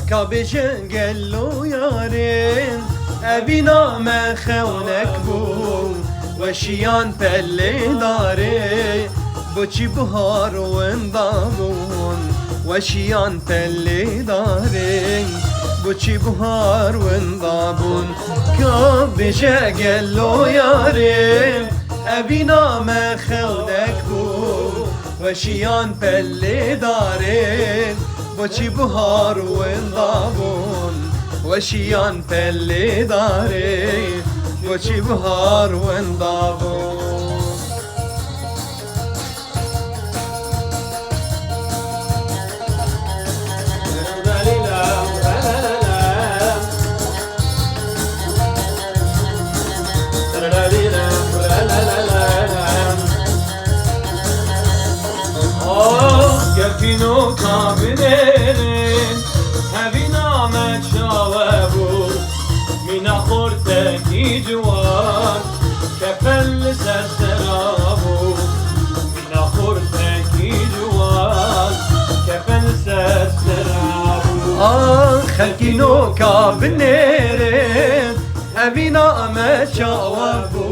كابجن قالو يارين أبينا ما خونك بو وشيان بلي داري بوچی بهار وندابون وشيان بلي داري بوچی بهار وندابون كابجن قالو يارين أبينا ما خونك بو وشيان بلي داري بوچی بهار وندابون وشيان بلي داري بوچی بهار وندابون Gefino kabinerin Hevina meçavebu Mina khorteki civan Kefelli serserabu Mina khorteki civan Kefelli serserabu Gefino kabinerin Hevina meçavebu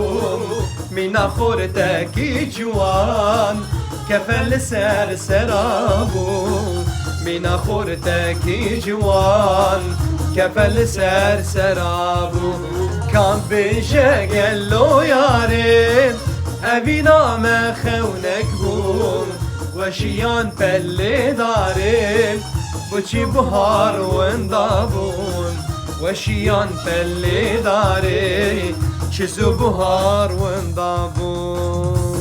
Mina khorteki civan كفل سر سرابو من خورتك جوان كفل سر سرابو كان بيجي له يارين أبينا ما خونك بوم وشيان بلي دارين بوچی بهار وندابون وشيان بلي دارين شزو بهار وندابون